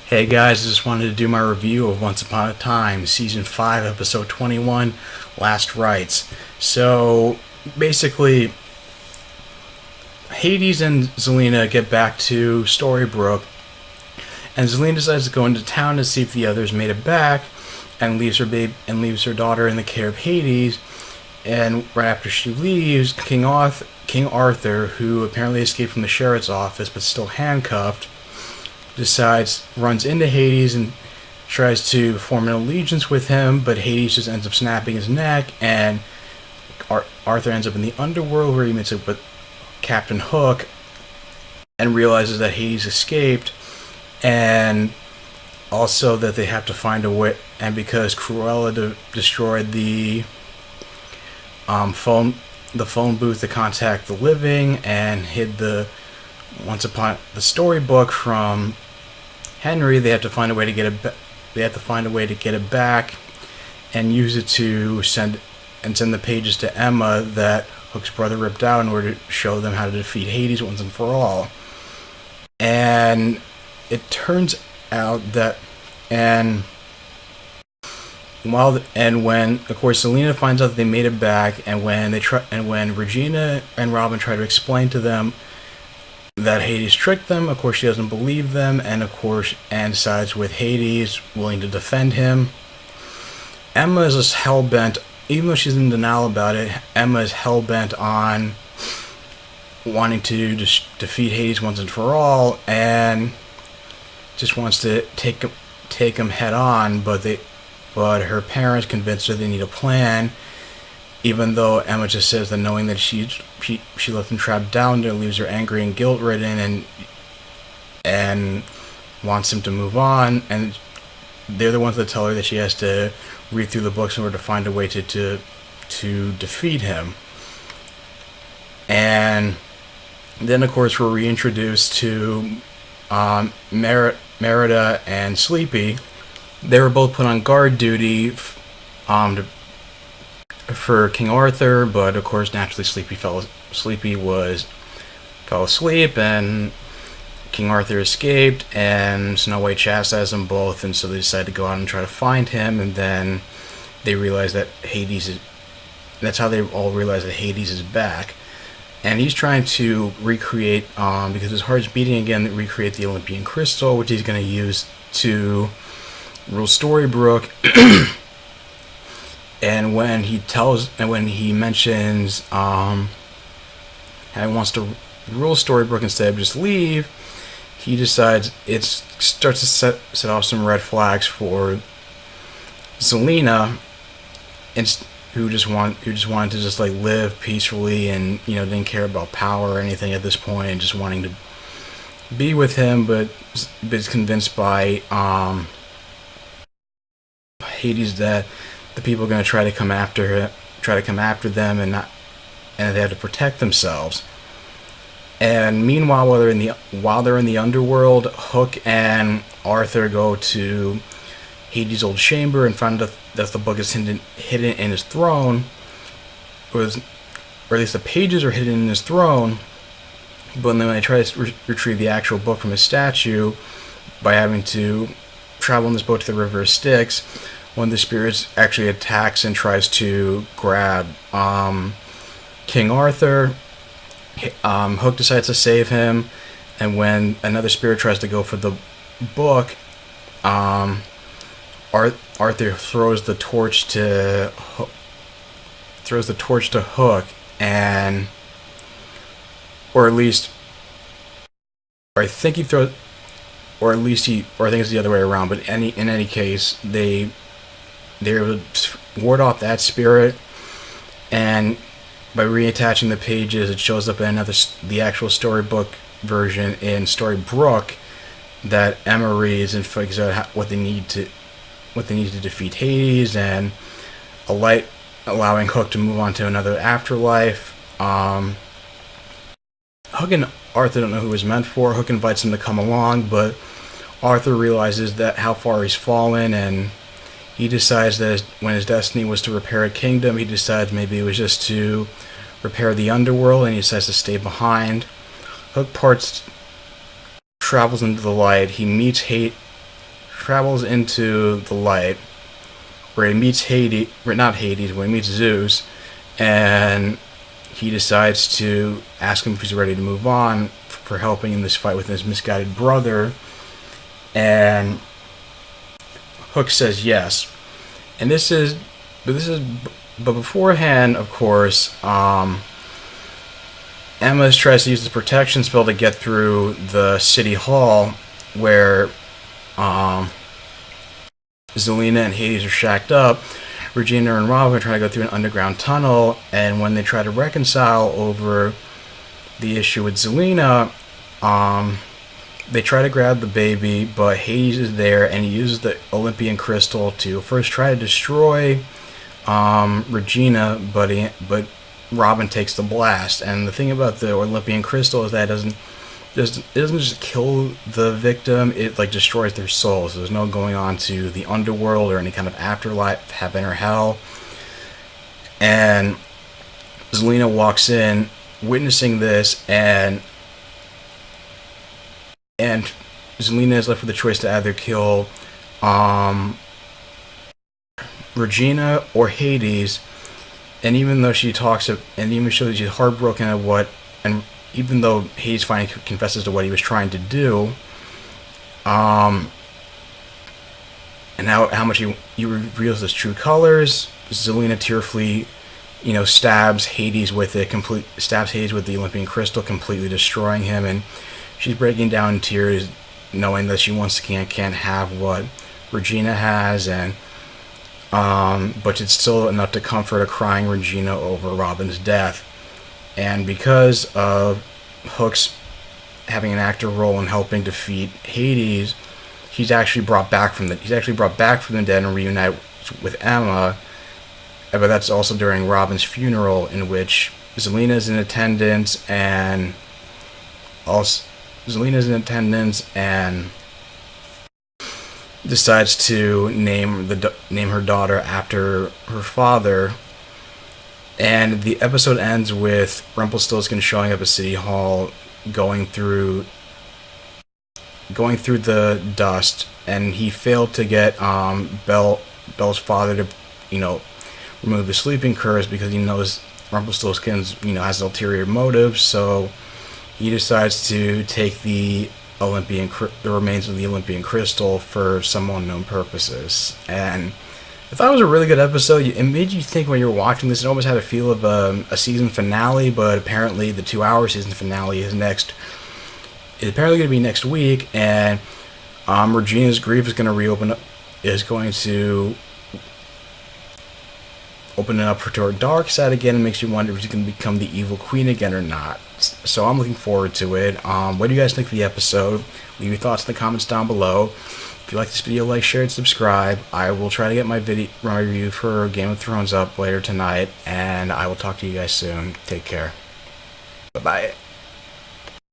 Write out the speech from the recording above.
Hey guys, I just wanted to do my review of Once Upon a Time, Season 5, Episode 21, Last Rites. So, basically, Hades and Zelena get back to Storybrooke, and Zelena decides to go into town to see if the others made it back, and leaves her daughter in the care of Hades. And right after she leaves, King Arthur, who apparently escaped from the sheriff's office but still handcuffed, runs into Hades and tries to form an allegiance with him, but Hades just ends up snapping his neck, and Arthur ends up in the underworld where he meets up with Captain Hook and realizes that Hades escaped, and also that they have to find a way, and because Cruella destroyed the phone booth to contact the living and hid the storybook from Henry, they have to find a way to get it. They have to find a way to get it back, and use it to send the pages to Emma that Hook's brother ripped out in order to show them how to defeat Hades once and for all. And it turns out that, when of course Zelena finds out that they made it back, and when Regina and Robin try to explain to them that Hades tricked them, of course she doesn't believe them, and sides with Hades, willing to defend him. Emma is just hell-bent, even though she's in denial about it, Emma is hell-bent on wanting to defeat Hades once and for all, and just wants to take him head on, but her parents convince her they need a plan, even though Emma just says that knowing that she left him trapped down there leaves her angry and guilt-ridden, and wants him to move on, and they're the ones that tell her that she has to read through the books in order to find a way to defeat him. And then of course we're reintroduced to Merida and Sleepy. They were both put on guard duty for King Arthur, but of course naturally Sleepy fell asleep, and King Arthur escaped, and Snow White chastised them both, and so they decided to go out and try to find him, and then they realize that that's how they all realize that Hades is back, and he's trying to recreate, because his heart's beating again, recreate the Olympian crystal, which he's going to use to rule Storybrooke. And when he mentions how he wants to rule Storybrooke instead of just leave, he decides it starts to set off some red flags for Zelena, who just wanted to just like live peacefully, and didn't care about power or anything at this point, and just wanting to be with him, but is convinced by Hades that the people are going to try to come after them, and they have to protect themselves. And meanwhile, while they're in the underworld, Hook and Arthur go to Hades' old chamber and find that the book is hidden in his throne, or at least the pages are hidden in his throne. But then they try to retrieve the actual book from his statue by having to travel in this boat to the River Styx. One of the spirits actually attacks and tries to grab King Arthur. Hook decides to save him, and when another spirit tries to go for the book, Arthur throws the torch to Hook, and or I think it's the other way around. But in any case, they're able to ward off that spirit, and by reattaching the pages, it shows up in the actual storybook version in Storybrooke that Emma reads and figures out what they need to defeat Hades, and allowing Hook to move on to another afterlife. Hook and Arthur don't know who he's meant for. Hook invites him to come along, but Arthur realizes that how far he's fallen, and he decides that when his destiny was to repair a kingdom, he decides maybe it was just to repair the underworld, and he decides to stay behind. Hook travels into the light. He meets travels into the light, where he meets Hades, not Hades, where he meets Zeus, and he decides to ask him if he's ready to move on for helping in this fight with his misguided brother, and Hook says yes. And but beforehand, of course, Emma tries to use the protection spell to get through the city hall, where Zelena and Hades are shacked up. Regina and Robin are trying to go through an underground tunnel, and when they try to reconcile over the issue with Zelena, they try to grab the baby, but Hades is there, and he uses the Olympian crystal to first try to destroy Regina, but Robin takes the blast. And the thing about the Olympian crystal is that it doesn't just kill the victim, it like destroys their soul. So there's no going on to the underworld or any kind of afterlife, heaven or hell. And Zelena walks in, witnessing this, and Zelena is left with the choice to either kill Regina or Hades. And even though she talks, and even shows she's heartbroken at even though Hades finally confesses to what he was trying to do, and how much he reveals his true colors, Zelena tearfully, stabs Hades with the Olympian crystal, completely destroying him, and she's breaking down in tears, knowing that she can't have what Regina has, and but it's still enough to comfort a crying Regina over Robin's death. And because of Hook's having an active role in helping defeat Hades, he's actually brought back from the dead and reunited with Emma. But that's also during Robin's funeral, in which Zelena's in attendance and decides to name her daughter after her father. And the episode ends with Rumpelstiltskin showing up at City Hall, going through the dust, and he failed to get Belle's father to, remove the sleeping curse, because he knows Rumpelstiltskin, has ulterior motives. So he decides to take the remains of the Olympian crystal for some unknown purposes. And I thought it was a really good episode. It made you think when you were watching this. It almost had a feel of a season finale, but apparently the 2-hour season finale is apparently going to be next week, and Regina's grief is going to open it up to her dark side again, and makes you wonder if she's going to become the evil queen again or not. So I'm looking forward to it. What do you guys think of the episode? Leave your thoughts in the comments down below. If you like this video, like, share, and subscribe. I will try to get my review for Game of Thrones up later tonight, and I will talk to you guys soon. Take care. Bye-bye.